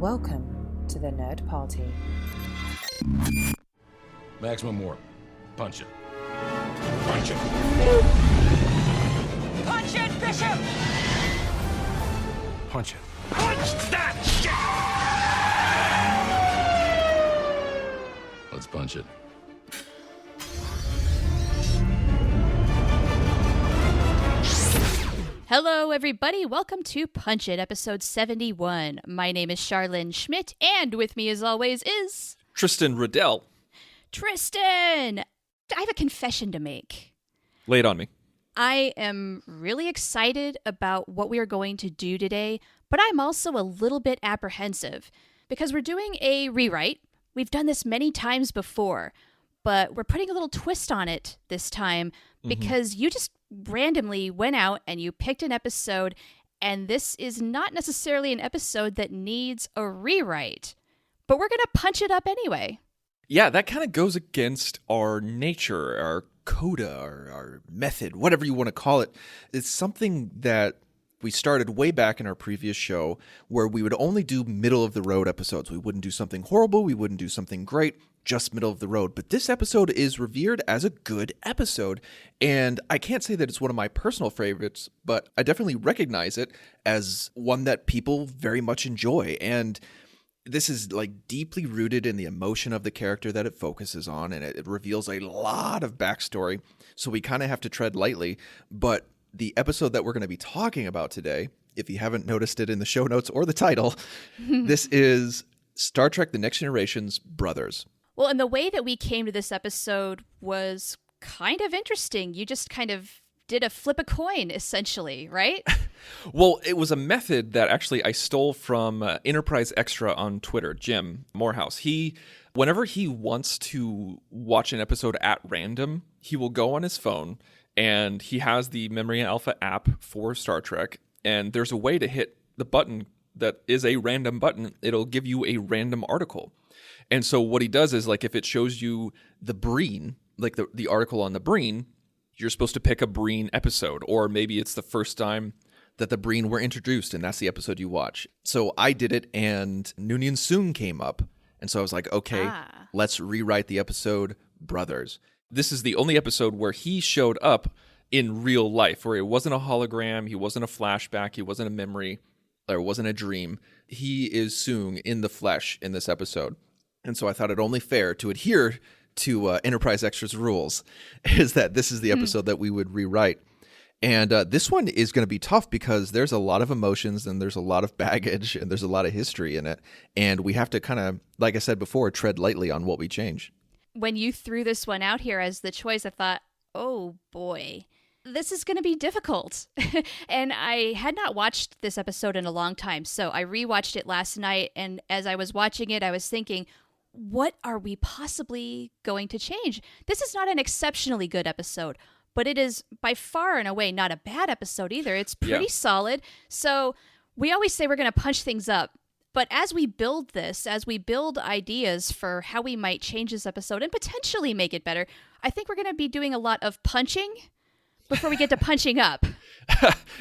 Welcome to the Nerd Party. Maximum warp. Punch it. Punch it! Punch it, Bishop! Punch it. Punch that shit! Let's punch it. Hello, everybody. Welcome to Punch It, episode 71. My name is Charlene Schmidt, and with me, as always, is... Tristan Riddell. Tristan! I have a confession to make. Lay it on me. I am really excited about what we are going to do today, but I'm also a little bit apprehensive because we're doing a rewrite. We've done this many times before, but we're putting a little twist on it this time because you just randomly went out and you picked an episode, and this is not necessarily an episode that needs a rewrite, but we're going to punch it up anyway. Yeah, that kind of goes against our nature, our coda, our method, whatever you want to call it. It's something that we started way back in our previous show where we would only do middle-of-the-road episodes. We wouldn't do something horrible. We wouldn't do something great, just middle of the road. But this episode is revered as a good episode. And I can't say that it's one of my personal favorites, but I definitely recognize it as one that people very much enjoy. And this is like deeply rooted in the emotion of the character that it focuses on, and it reveals a lot of backstory. So we kind of have to tread lightly. But the episode that we're going to be talking about today, if you haven't noticed it in the show notes or the title, this is Star Trek The Next Generation's Brothers. Well, and the way that we came to this episode was kind of interesting. You just kind of did a flip a coin, essentially, right? Well, it was a method that actually I stole from Enterprise Extra on Twitter, Jim Morehouse. Whenever he wants to watch an episode at random, he will go on his phone, and he has the Memory Alpha app for Star Trek, and there's a way to hit the button that is a random button. It'll give you a random article. And so what he does is, like, if it shows you the Breen, like the article on the Breen, you're supposed to pick a Breen episode, or maybe it's the first time that the Breen were introduced, and that's the episode you watch. So I did it, and Noonien Soong came up, and so I was like, okay, let's rewrite the episode Brothers. This is the only episode where he showed up in real life, where it wasn't a hologram, he wasn't a flashback, he wasn't a memory, or it wasn't a dream. He is Soong in the flesh in this episode. And so I thought it only fair to adhere to Enterprise Extra's rules, is that this is the episode that we would rewrite. And this one is going to be tough because there's a lot of emotions and there's a lot of baggage and there's a lot of history in it. And we have to kind of, like I said before, tread lightly on what we change. When you threw this one out here as the choice, I thought, oh boy, this is going to be difficult. And I had not watched this episode in a long time, so I rewatched it last night. And as I was watching it, I was thinking, what are we possibly going to change? This is not an exceptionally good episode, but it is by far and away not a bad episode either. It's pretty solid. So we always say we're going to punch things up. But as we build this, as we build ideas for how we might change this episode and potentially make it better, I think we're going to be doing a lot of punching before we get to punching up.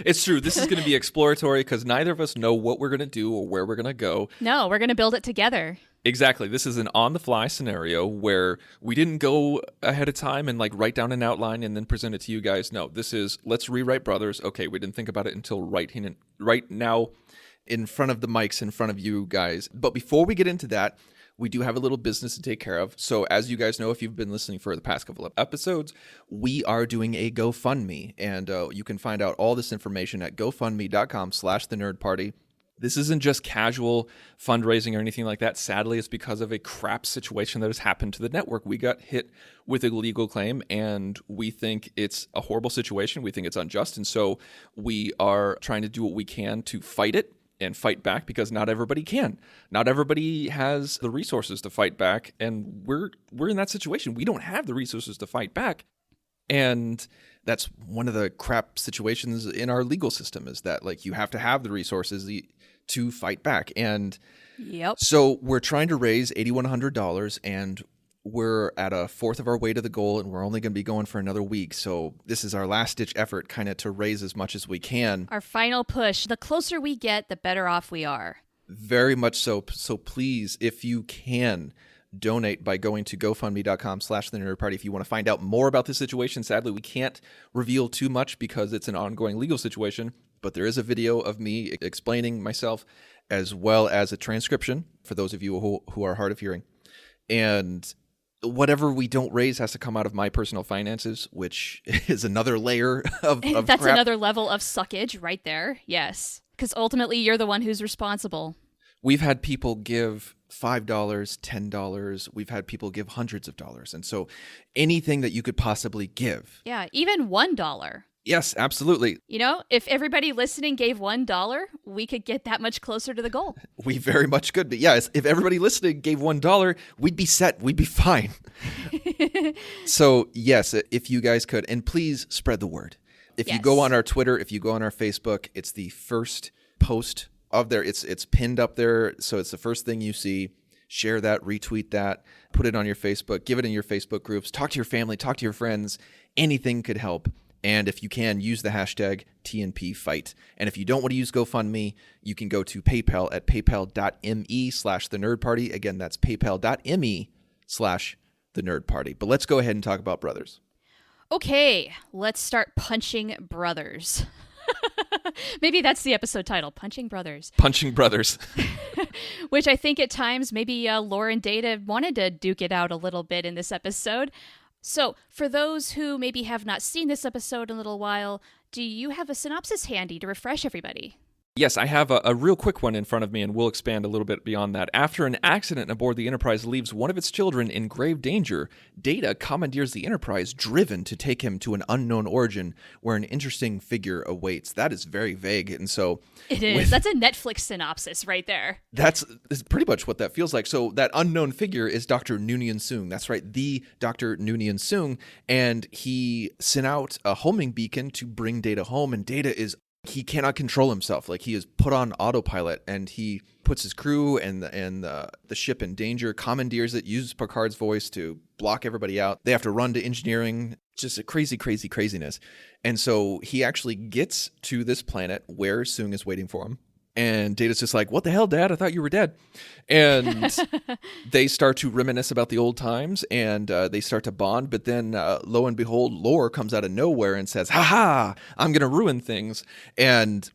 It's true. This is going to be exploratory because neither of us know what we're going to do or where we're going to go. No, we're going to build it together. Exactly. This is an on-the-fly scenario where we didn't go ahead of time and like write down an outline and then present it to you guys. No, this is let's rewrite Brothers. Okay, we didn't think about it until right now in front of the mics in front of you guys. But before we get into that, we do have a little business to take care of. So as you guys know, if you've been listening for the past couple of episodes, we are doing a GoFundMe. And you can find out all this information at gofundme.com/thenerdparty. This isn't just casual fundraising or anything like that. Sadly, it's because of a crap situation that has happened to the network. We got hit with a legal claim, and we think it's a horrible situation. We think it's unjust. And so we are trying to do what we can to fight it and fight back, because not everybody can. Not everybody has the resources to fight back, and we're in that situation. We don't have the resources to fight back. And that's one of the crap situations in our legal system, is that like you have to have the resources to fight back. And so we're trying to raise $8,100, and we're at a fourth of our way to the goal, and we're only going to be going for another week. So this is our last-ditch effort kind of to raise as much as we can. Our final push. The closer we get, the better off we are. Very much so. So please, if you can, donate by going to gofundme.com/thenerdparty if you want to find out more about the situation. Sadly, we can't reveal too much because it's an ongoing legal situation, but there is a video of me explaining myself as well as a transcription for those of you who are hard of hearing. And whatever we don't raise has to come out of my personal finances, which is another layer of That's crap. another level of suckage right there. Yes. Because ultimately you're the one who's responsible. We've had people give $5, $10. We've had people give hundreds of dollars. And so anything that you could possibly give. Yeah, even $1. Yes, absolutely. You know, if everybody listening gave $1, we could get that much closer to the goal. We very much could be. Yes, if everybody listening gave $1, we'd be set. We'd be fine. So, yes, if you guys could. And please spread the word. If you go on our Twitter, if you go on our Facebook, it's the first post of there. It's pinned up there. So it's the first thing you see. Share that, retweet that, put it on your Facebook, give it in your Facebook groups, talk to your family, talk to your friends. Anything could help. And if you can, use the hashtag TNPFight. And if you don't want to use GoFundMe, you can go to PayPal at paypal.me/thenerdparty. Again, that's paypal.me/thenerdparty. But let's go ahead and talk about Brothers. Okay, let's start punching brothers. Maybe that's the episode title, Punching Brothers. Punching Brothers. Which I think at times maybe Laura and Data wanted to duke it out a little bit in this episode. So, for those who maybe have not seen this episode in a little while, do you have a synopsis handy to refresh everybody? Yes, I have a real quick one in front of me, and we'll expand a little bit beyond that. After an accident aboard the Enterprise leaves one of its children in grave danger, Data commandeers the Enterprise, driven to take him to an unknown origin where an interesting figure awaits. That is very vague, and so... It is. That's a Netflix synopsis right there. That's pretty much what that feels like. So that unknown figure is Dr. Noonien Soong. That's right, the Dr. Noonien Soong, and he sent out a homing beacon to bring Data home, and Data he cannot control himself. Like, he is put on autopilot, and he puts his crew and the ship in danger, commandeers it, uses Picard's voice to block everybody out. They have to run to engineering. Just a craziness. And so he actually gets to this planet where Soong is waiting for him. And Data's just like, what the hell, Dad? I thought you were dead. And they start to reminisce about the old times, and they start to bond. But then, lo and behold, Lore comes out of nowhere and says, ha, I'm going to ruin things. And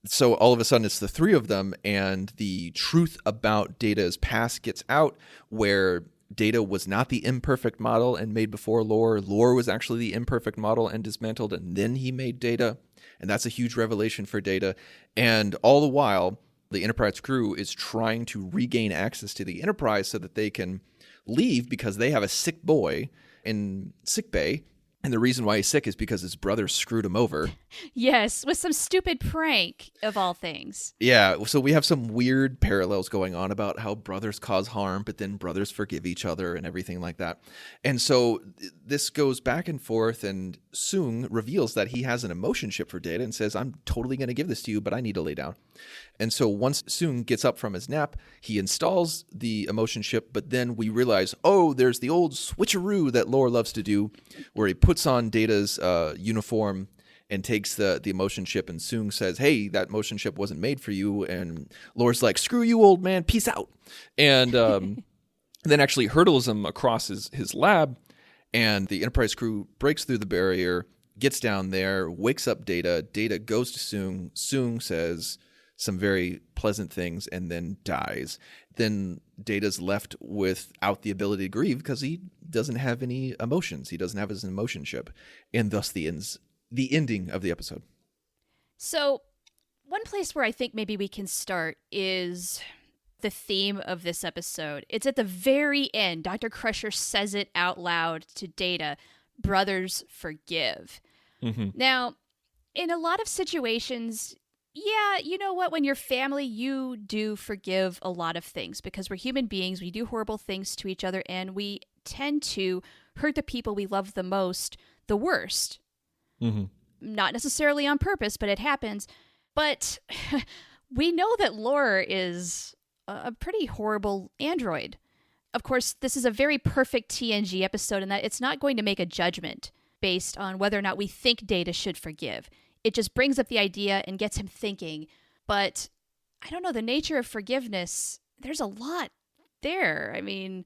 so all of a sudden, it's the three of them, and the truth about Data's past gets out, where Data was not the imperfect model and made before Lore. Lore was actually the imperfect model and dismantled, and then he made Data. And that's a huge revelation for Data. And all the while, the Enterprise crew is trying to regain access to the Enterprise so that they can leave because they have a sick boy in sickbay. And the reason why he's sick is because his brother screwed him over. Yes, with some stupid prank, of all things. Yeah, so we have some weird parallels going on about how brothers cause harm, but then brothers forgive each other and everything like that. And so this goes back and forth, and Soong reveals that he has an emotion chip for Data and says, I'm totally going to give this to you, but I need to lay down. And so once Soong gets up from his nap, he installs the emotion chip, but then we realize, there's the old switcheroo that Lore loves to do, where he puts on Data's uniform and takes the emotion chip, and Soong says, hey, that motion chip wasn't made for you. And Lore's like, screw you, old man, peace out. And then actually hurdles him across his lab, and the Enterprise crew breaks through the barrier, gets down there, wakes up Data. Data goes to Soong. Soong says some very pleasant things and then dies. Then Data's left without the ability to grieve because he doesn't have any emotions. He doesn't have his emotion chip. And thus the ending of the episode. So one place where I think maybe we can start is the theme of this episode. It's at the very end. Dr. Crusher says it out loud to Data, brothers forgive. Mm-hmm. Now, in a lot of situations, yeah, you know what? When you're family, you do forgive a lot of things because we're human beings. We do horrible things to each other, and we tend to hurt the people we love the most the worst. Mm-hmm. Not necessarily on purpose, but it happens. But we know that Lore is a pretty horrible android. Of course, this is a very perfect TNG episode in that it's not going to make a judgment based on whether or not we think Data should forgive. It just brings up the idea and gets him thinking. But I don't know, the nature of forgiveness, there's a lot there. I mean,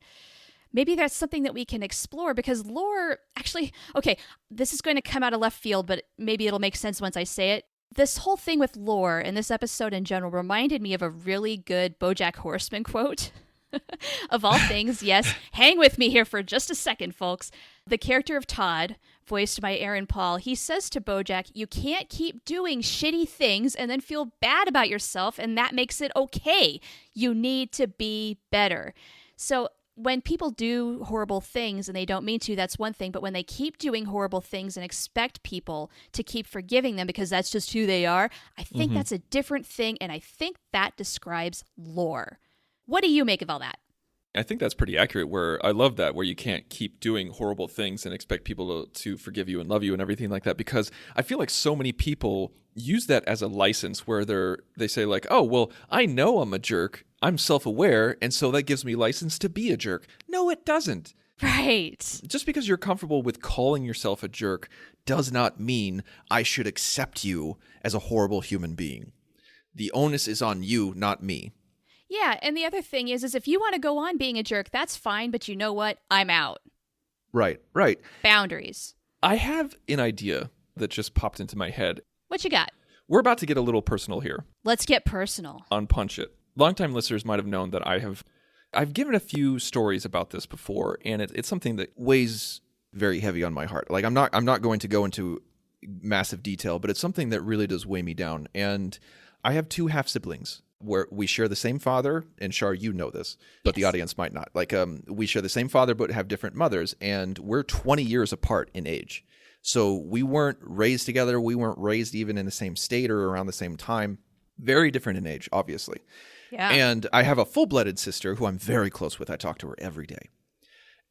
maybe that's something that we can explore because lore, actually, okay, this is going to come out of left field, but maybe it'll make sense once I say it. This whole thing with lore and this episode in general reminded me of a really good BoJack Horseman quote. Of all things, yes. Hang with me here for just a second, folks. The character of Todd, voiced by Aaron Paul, he says to BoJack, you can't keep doing shitty things and then feel bad about yourself, and that makes it okay. You need to be better. So when people do horrible things and they don't mean to, that's one thing. But when they keep doing horrible things and expect people to keep forgiving them because that's just who they are, I think that's a different thing. And I think that describes lore. What do you make of all that? I think that's pretty accurate, where I love that, where you can't keep doing horrible things and expect people to forgive you and love you and everything like that, because I feel like so many people use that as a license where they say like, oh, well, I know I'm a jerk. I'm self-aware, and so that gives me license to be a jerk. No, it doesn't. Right. Just because you're comfortable with calling yourself a jerk does not mean I should accept you as a horrible human being. The onus is on you, not me. Yeah, and the other thing is if you want to go on being a jerk, that's fine, but you know what? I'm out. Right. Boundaries. I have an idea that just popped into my head. What you got? We're about to get a little personal here. Let's get personal. On Punch It. Longtime listeners might have known that I've given a few stories about this before, and it's something that weighs very heavy on my heart. Like I'm not going to go into massive detail, but it's something that really does weigh me down. And I have two half siblings where we share the same father, and Shar, you know this, but the audience might not. Like we share the same father but have different mothers, and we're 20 years apart in age. So we weren't raised together. We weren't raised even in the same state or around the same time. Very different in age, obviously. Yeah. And I have a full-blooded sister who I'm very close with. I talk to her every day.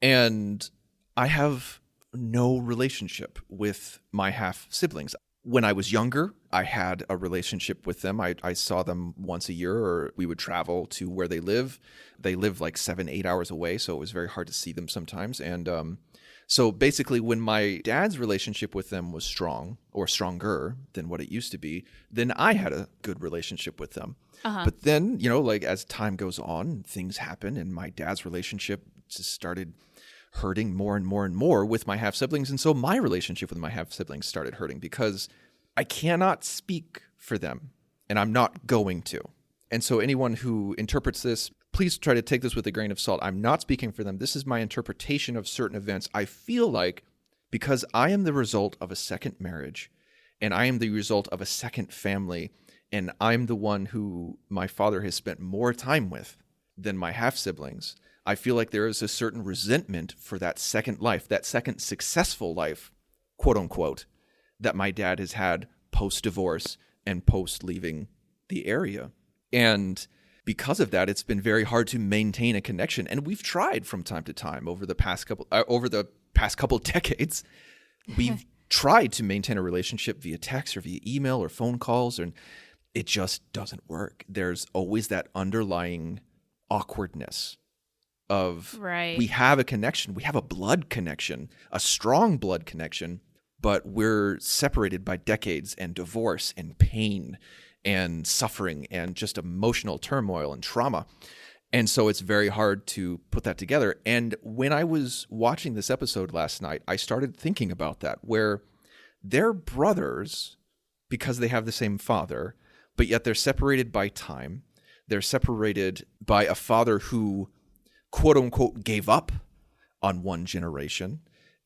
And I have no relationship with my half-siblings. When I was younger, I had a relationship with them. I saw them once a year, or we would travel to where they live. They live like 7-8 hours away, so it was very hard to see them sometimes. And so basically, when my dad's relationship with them was strong or stronger than what it used to be, then I had a good relationship with them. Uh-huh. But then, like as time goes on, things happen, and my dad's relationship just started hurting more and more and more with my half-siblings. And so my relationship with my half-siblings started hurting because I cannot speak for them, and I'm not going to. And so anyone who interprets this, please try to take this with a grain of salt. I'm not speaking for them. This is my interpretation of certain events. I feel like because I am the result of a second marriage, and I am the result of a second family, and I'm the one who my father has spent more time with than my half-siblings, I feel like there is a certain resentment for that second life, that second successful life, quote unquote, that my dad has had post-divorce and post-leaving the area. And because of that, it's been very hard to maintain a connection. And we've tried from time to time over the past couple decades. We've tried to maintain a relationship via text or via email or phone calls, and it just doesn't work. There's always that underlying awkwardness of we have a connection, we have a blood connection, a strong blood connection, but we're separated by decades and divorce and pain and suffering and just emotional turmoil and trauma. And so it's very hard to put that together. And when I was watching this episode last night, I started thinking about that, where they're brothers because they have the same father, but yet they're separated by time. They're separated by a father who, quote unquote, gave up on one generation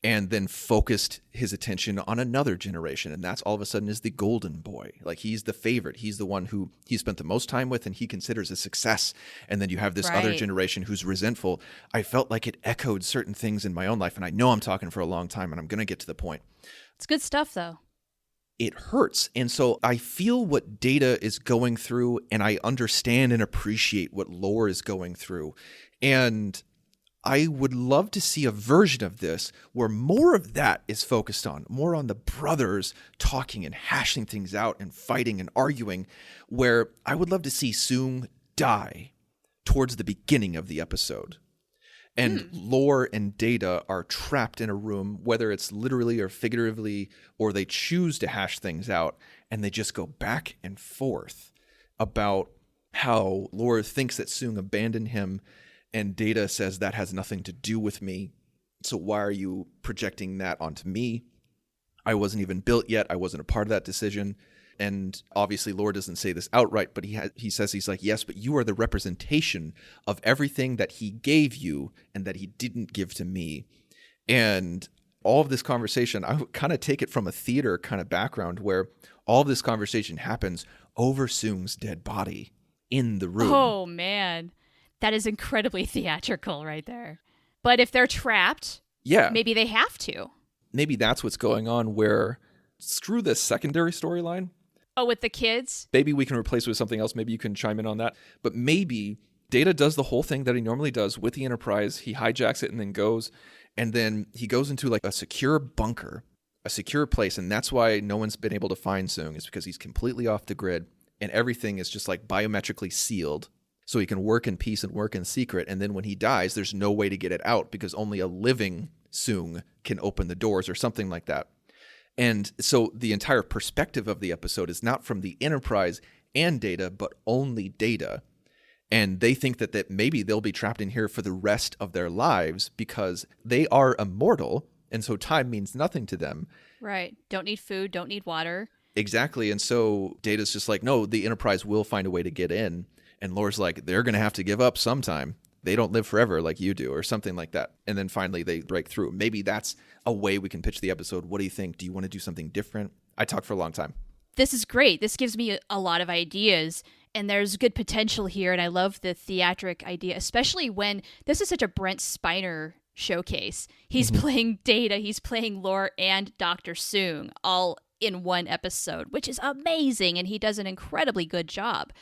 and then focused his attention on another generation. And that's all of a sudden is the golden boy. Like he's the favorite. He's the one who he spent the most time with and he considers a success. And then you have this other generation who's resentful. I felt like it echoed certain things in my own life. And I know I'm talking for a long time and I'm going to get to the point. It's good stuff though. It hurts. And so I feel what Data is going through, and I understand and appreciate what Lore is going through. And I would love to see a version of this where more of that is focused on, more on the brothers talking and hashing things out and fighting and arguing, where I would love to see Soong die towards the beginning of the episode. And Lore and Data are trapped in a room, whether it's literally or figuratively, or they choose to hash things out, and they just go back and forth about how Lore thinks that Soong abandoned him, and Data says that has nothing to do with me. So why are you projecting that onto me? I wasn't even built yet. I wasn't a part of that decision. And obviously Lore doesn't say this outright, but he says, he's like, yes, but you are the representation of everything that he gave you and that he didn't give to me. And all of this conversation, I would kind of take it from a theater kind of background where all of this conversation happens over Soong's dead body in the room. Oh, man. That is incredibly theatrical right there. But if they're trapped, maybe they have to. Maybe that's what's going on, where screw this secondary storyline. Oh, with the kids? Maybe we can replace it with something else. Maybe you can chime in on that. But maybe Data does the whole thing that he normally does with the Enterprise. He hijacks it and then goes. And then he goes into like a secure bunker, a secure place. And that's why no one's been able to find Soong, is because he's completely off the grid. And everything is just like biometrically sealed. So he can work in peace and work in secret. And then when he dies, there's no way to get it out because only a living Soong can open the doors or something like that. And so the entire perspective of the episode is not from the Enterprise and Data, but only Data. And they think that maybe they'll be trapped in here for the rest of their lives because they are immortal. And so time means nothing to them. Right. Don't need food, don't need water. Exactly. And so Data's just like, no, the Enterprise will find a way to get in. And Lore's like, they're going to have to give up sometime. They don't live forever like you do, or something like that. And then finally they break through. Maybe that's a way we can pitch the episode. What do you think? Do you want to do something different? I talked for a long time. This is great. This gives me a lot of ideas, and there's good potential here. And I love the theatric idea, especially when this is such a Brent Spiner showcase. He's playing Data, he's playing Lore and Dr. Soong all in one episode, which is amazing. And he does an incredibly good job.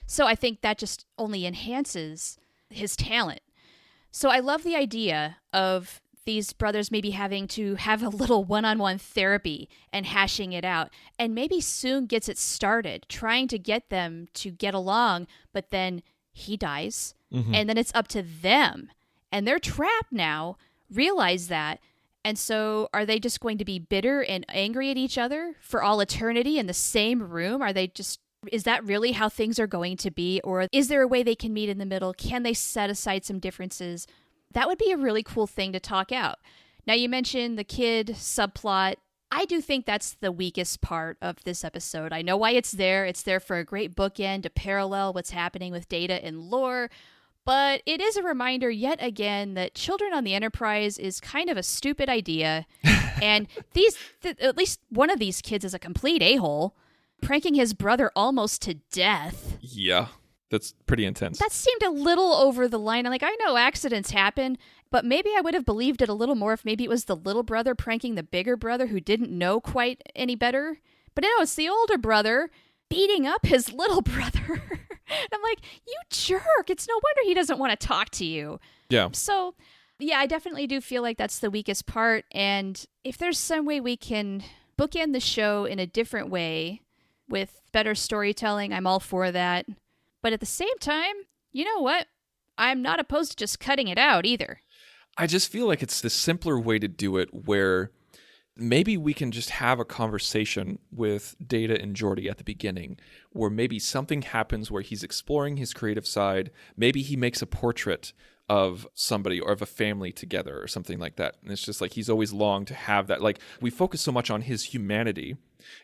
So I think that just only enhances his talent. So I love the idea of these brothers maybe having to have a little one-on-one therapy and hashing it out. And maybe Soong gets it started, trying to get them to get along, but then he dies. And then it's up to them. And they're trapped now, realize that. And so are they just going to be bitter and angry at each other for all eternity in the same room? Is that really how things are going to be? Or is there a way they can meet in the middle? Can they set aside some differences? That would be a really cool thing to talk out. Now, you mentioned the kid subplot. I do think that's the weakest part of this episode. I know why it's there. It's there for a great bookend to parallel what's happening with Data and Lore. But it is a reminder yet again that children on the Enterprise is kind of a stupid idea. And at least one of these kids is a complete a-hole, pranking his brother almost to death. Yeah, that's pretty intense. That seemed a little over the line. I know accidents happen, but maybe I would have believed it a little more if maybe it was the little brother pranking the bigger brother who didn't know quite any better. But no, it's the older brother beating up his little brother. And I'm like, you jerk. It's no wonder he doesn't want to talk to you. Yeah. So, yeah, I definitely do feel like that's the weakest part. And if there's some way we can bookend the show in a different way, with better storytelling, I'm all for that. But at the same time, you know what? I'm not opposed to just cutting it out either. I just feel like it's the simpler way to do it, where maybe we can just have a conversation with Data and Geordi at the beginning, where maybe something happens where he's exploring his creative side. Maybe he makes a portrait of somebody or of a family together or something like that. And it's just like he's always longed to have that. Like, we focus so much on his humanity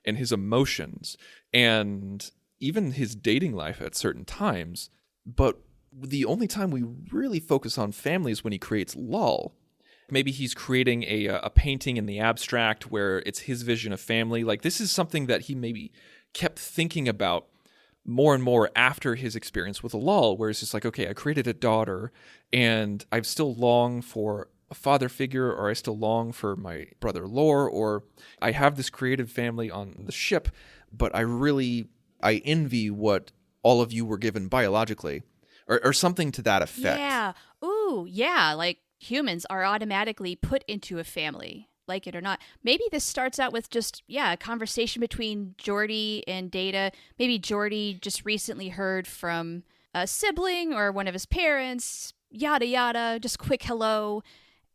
and his emotions and even his dating life at certain times. But the only time we really focus on family is when he creates Lull. Maybe he's creating a painting in the abstract where it's his vision of family. Like, this is something that he maybe kept thinking about more and more after his experience with Lull, where it's just like, okay, I created a daughter and I still long for a father figure, or I still long for my brother Lore, or I have this creative family on the ship, but I envy what all of you were given biologically, or something to that effect. Yeah. Ooh, yeah. Like, humans are automatically put into a family, like it or not. Maybe this starts out with just, a conversation between Geordi and Data. Maybe Geordi just recently heard from a sibling or one of his parents, yada, yada, just quick hello.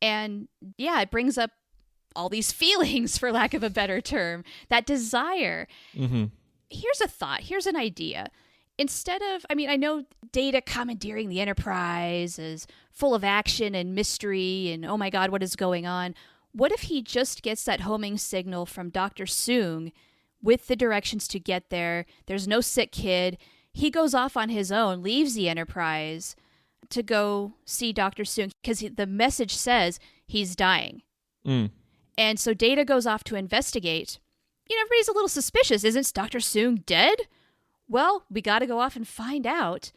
And it brings up all these feelings, for lack of a better term, that desire. Mm-hmm. Here's a thought. Here's an idea. instead of, I mean, I know Data commandeering the Enterprise is full of action and mystery and, oh my God, what is going on? What if he just gets that homing signal from Dr. Soong with the directions to get there? There's no sick kid. He goes off on his own, leaves the Enterprise to go see Dr. Soong because the message says he's dying. And so Data goes off to investigate. You know, everybody's a little suspicious. Isn't Dr. Soong dead? Well, we got to go off and find out.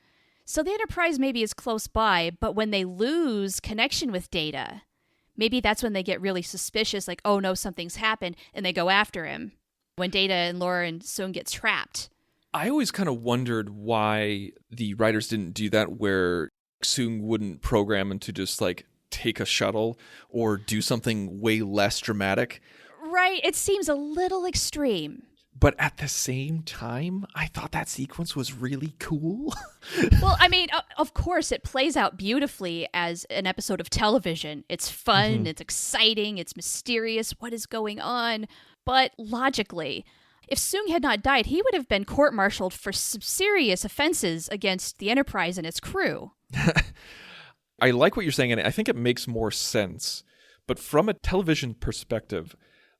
So the Enterprise maybe is close by, but when they lose connection with Data, maybe that's when they get really suspicious, like, oh no, something's happened, and they go after him. When Data and Lore and Soong get trapped. I always kind of wondered why the writers didn't do that, where Soong wouldn't program him to just like take a shuttle or do something way less dramatic. Right, it seems a little extreme. But at the same time, I thought that sequence was really cool. Well, I mean, of course, it plays out beautifully as an episode of television. It's fun, it's exciting, it's mysterious, what is going on? But logically, if Soong had not died, he would have been court-martialed for some serious offenses against the Enterprise and its crew. I like what you're saying, and I think it makes more sense. But from a television perspective,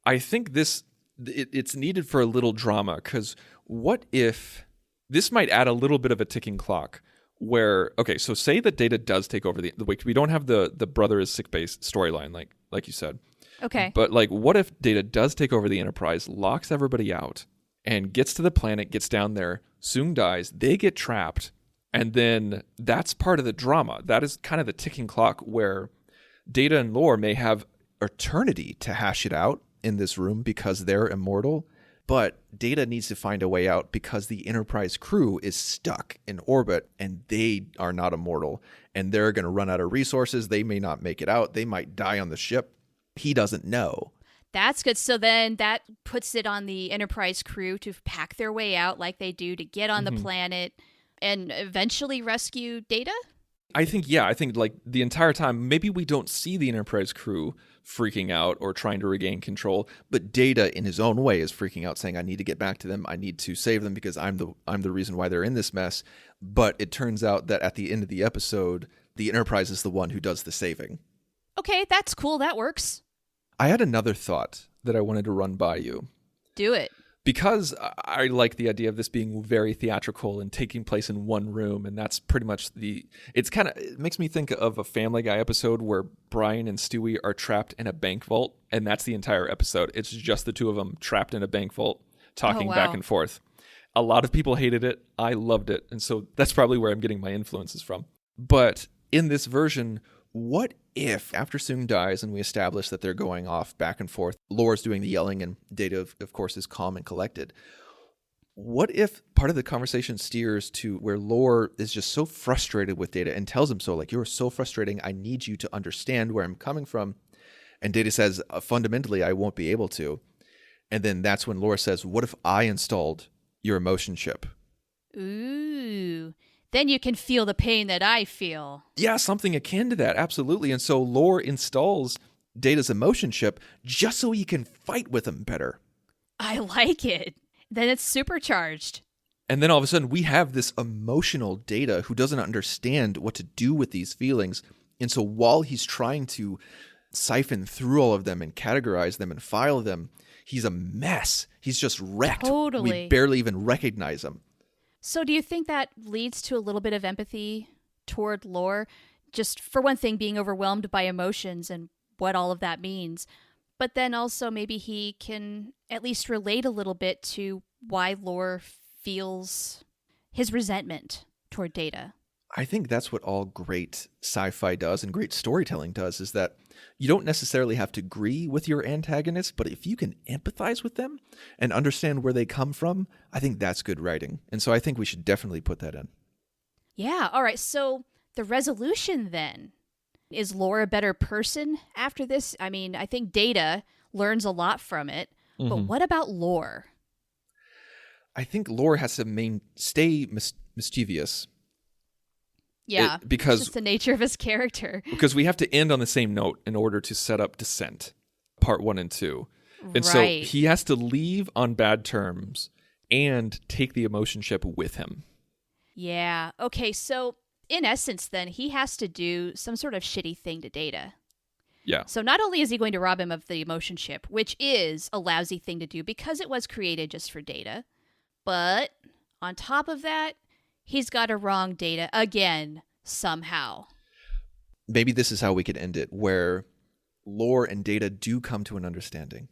I think it's needed for a little drama, because what if this might add a little bit of a ticking clock where, okay, so say that Data does take over the wake. We don't have the brother is sick base storyline like you said. Okay. But like, what if Data does take over the Enterprise, locks everybody out, and gets to the planet, gets down there, Soong dies, they get trapped, and then that's part of the drama. That is kind of the ticking clock where Data and Lore may have eternity to hash it out in this room because they're immortal, but Data needs to find a way out because the Enterprise crew is stuck in orbit and they are not immortal, and they're going to run out of resources. They may not make it out. They might die on the ship. He doesn't know. That's good. So then that puts it on the Enterprise crew to pack their way out like they do to get on the planet and eventually rescue Data? I think like the entire time, maybe we don't see the Enterprise crew freaking out or trying to regain control, but Data in his own way is freaking out, saying, I need to get back to them. I need to save them because I'm the reason why they're in this mess. But it turns out that at the end of the episode, the Enterprise is the one who does the saving. Okay, that's cool. That works. I had another thought that I wanted to run by you. Do it. Because I like the idea of this being very theatrical and taking place in one room, and that's pretty much it makes me think of a Family Guy episode where Brian and Stewie are trapped in a bank vault, and that's the entire episode. It's just the two of them trapped in a bank vault, talking back and forth. A lot of people hated it. I loved it, and so that's probably where I'm getting my influences from. But in this version, what if after Soong dies and we establish that they're going off back and forth, Lore's doing the yelling and Data, of course, is calm and collected? What if part of the conversation steers to where Lore is just so frustrated with Data and tells him so, like, you're so frustrating, I need you to understand where I'm coming from. And Data says, fundamentally, I won't be able to. And then that's when Lore says, what if I installed your emotion chip? Ooh. Then you can feel the pain that I feel. Yeah, something akin to that, absolutely. And so Lore installs Data's emotion chip just so he can fight with him better. I like it. Then it's supercharged. And then all of a sudden we have this emotional Data who doesn't understand what to do with these feelings. And so while he's trying to siphon through all of them and categorize them and file them, he's a mess. He's just wrecked. Totally. We barely even recognize him. So do you think that leads to a little bit of empathy toward Lore? Just for one thing, being overwhelmed by emotions and what all of that means. But then also maybe he can at least relate a little bit to why Lore feels his resentment toward Data. I think that's what all great sci-fi does and great storytelling does, is that you don't necessarily have to agree with your antagonist, but if you can empathize with them and understand where they come from, I think that's good writing. And so I think we should definitely put that in. Yeah, all right. So the resolution then, is Lore a better person after this? I mean, I think Data learns a lot from it, but what about Lore? I think Lore has to stay mischievous. Yeah, because it's just the nature of his character. Because we have to end on the same note in order to set up Descent, part 1 and 2. And so he has to leave on bad terms and take the emotion chip with him. Yeah. Okay, so in essence, then, he has to do some sort of shitty thing to Data. Yeah. So not only is he going to rob him of the emotion chip, which is a lousy thing to do because it was created just for Data, but on top of that, he's got to wrong Data again, somehow. Maybe this is how we could end it, where Lore and Data do come to an understanding,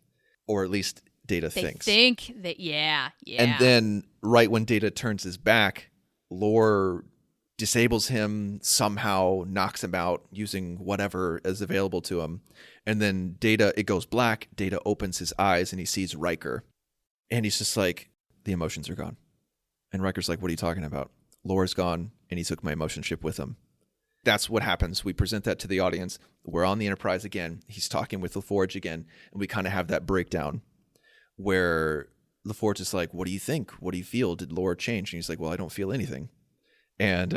or at least Data They thinks. think that, yeah. And then right when Data turns his back, Lore disables him, somehow knocks him out using whatever is available to him. And then Data, it goes black. Data opens his eyes and he sees Riker. And he's just like, the emotions are gone. And Riker's like, what are you talking about? Lore's gone and he took my emotion chip with him. That's what happens. We present that to the audience. We're on the Enterprise again. He's talking with LaForge again. And we kind of have that breakdown where LaForge is like, what do you think? What do you feel? Did Lore change? And he's like, well, I don't feel anything. And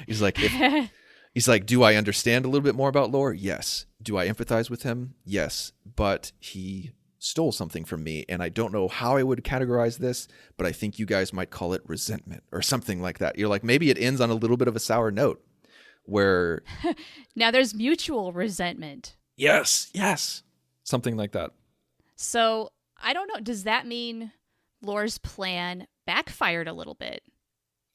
he's like, do I understand a little bit more about Lore? Yes. Do I empathize with him? Yes. But he stole something from me, and I don't know how I would categorize this, but I think you guys might call it resentment or something like that. You're like, maybe it ends on a little bit of a sour note where... Now there's mutual resentment. Yes. Something like that. So, I don't know. Does that mean Lore's plan backfired a little bit?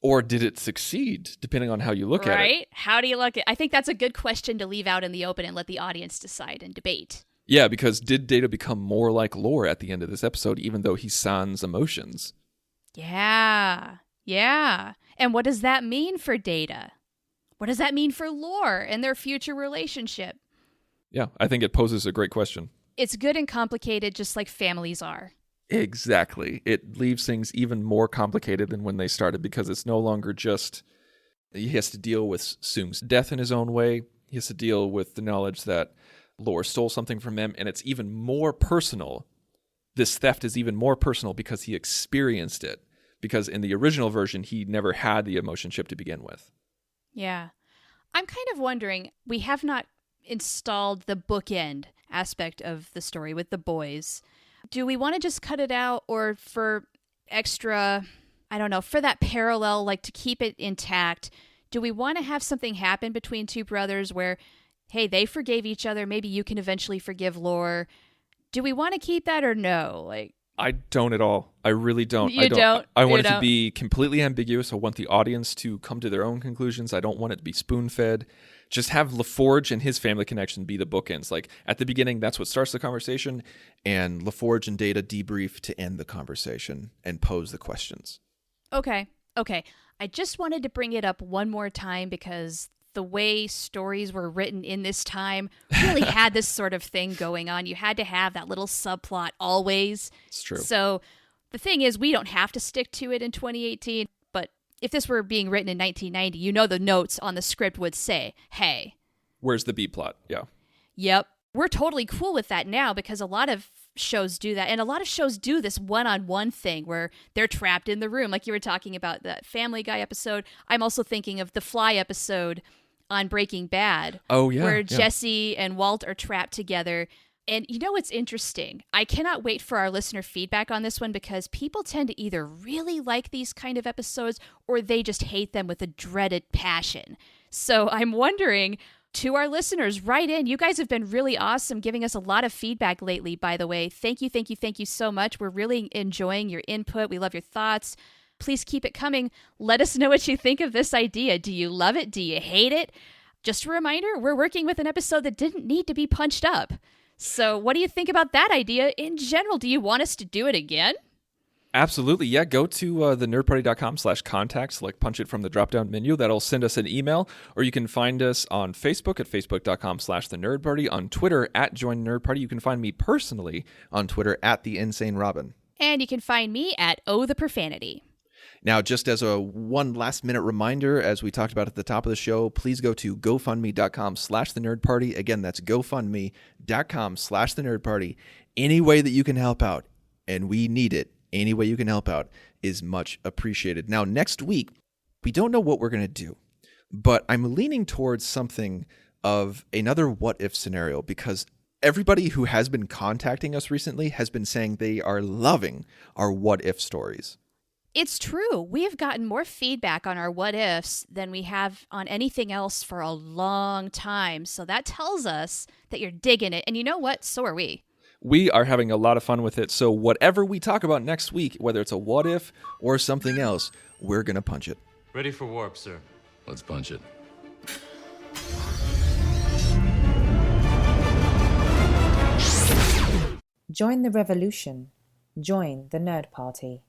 Or did it succeed, depending on how you look at it? Right? How do you look at it? I think that's a good question to leave out in the open and let the audience decide and debate. Yeah, because did Data become more like Lore at the end of this episode, even though he sans emotions? Yeah. And what does that mean for Data? What does that mean for Lore and their future relationship? Yeah, I think it poses a great question. It's good and complicated, just like families are. Exactly. It leaves things even more complicated than when they started because it's no longer just he has to deal with Soong's death in his own way. He has to deal with the knowledge that Lore stole something from him, and it's even more personal. This theft is even more personal because he experienced it. Because in the original version, he never had the emotion chip to begin with. Yeah. I'm kind of wondering, we have not installed the bookend aspect of the story with the boys. Do we want to just cut it out, or for extra, I don't know, for that parallel, like to keep it intact, do we want to have something happen between two brothers where, hey, they forgave each other, maybe you can eventually forgive Lore? Do we want to keep that or no? Like, I don't at all. I really don't. You don't? I want You it to don't? be completely ambiguous. I want the audience to come to their own conclusions. I don't want it to be spoon-fed. Just have LaForge and his family connection be the bookends. Like, at the beginning, that's what starts the conversation, and LaForge and Data debrief to end the conversation and pose the questions. Okay. I just wanted to bring it up one more time because the way stories were written in this time really had this sort of thing going on. You had to have that little subplot always. It's true. So the thing is, we don't have to stick to it in 2018, but if this were being written in 1990, you know the notes on the script would say, hey. Where's the B plot? Yeah. Yep. We're totally cool with that now because a lot of shows do that. And a lot of shows do this one-on-one thing where they're trapped in the room. Like you were talking about the Family Guy episode. I'm also thinking of the Fly episode on Breaking Bad. Oh, yeah. Where yeah. Jesse and Walt are trapped together. And you know what's interesting? I cannot wait for our listener feedback on this one because people tend to either really like these kind of episodes or they just hate them with a dreaded passion. So I'm wondering, to our listeners, write in. You guys have been really awesome giving us a lot of feedback lately, by the way. Thank you so much. We're really enjoying your input. We love your thoughts. Please keep it coming. Let us know what you think of this idea. Do you love it? Do you hate it? Just a reminder, we're working with an episode that didn't need to be punched up. So what do you think about that idea in general? Do you want us to do it again? Absolutely. Yeah. Go to thenerdparty.com/contact, select punch it from the drop-down menu. That'll send us an email, or you can find us on Facebook at facebook.com/thenerdparty, on Twitter at Join Nerd Party. You can find me personally On Twitter at The Insane Robin. And you can find me at Oh the Profanity. Now, just as a one last minute reminder, as we talked about at the top of the show, please go to gofundme.com/thenerdparty. Again, that's gofundme.com/thenerdparty. Any way that you can help out, and we need it, any way you can help out is much appreciated. Now, next week, we don't know what we're going to do, but I'm leaning towards something of another what if scenario because everybody who has been contacting us recently has been saying they are loving our what if stories. It's true. We have gotten more feedback on our what ifs than we have on anything else for a long time. So that tells us that you're digging it. And you know what? So are we. We are having a lot of fun with it. So whatever we talk about next week, whether it's a what if Or something else, we're going to punch it. Ready for warp, sir. Let's punch it. Join the revolution. Join the Nerd Party.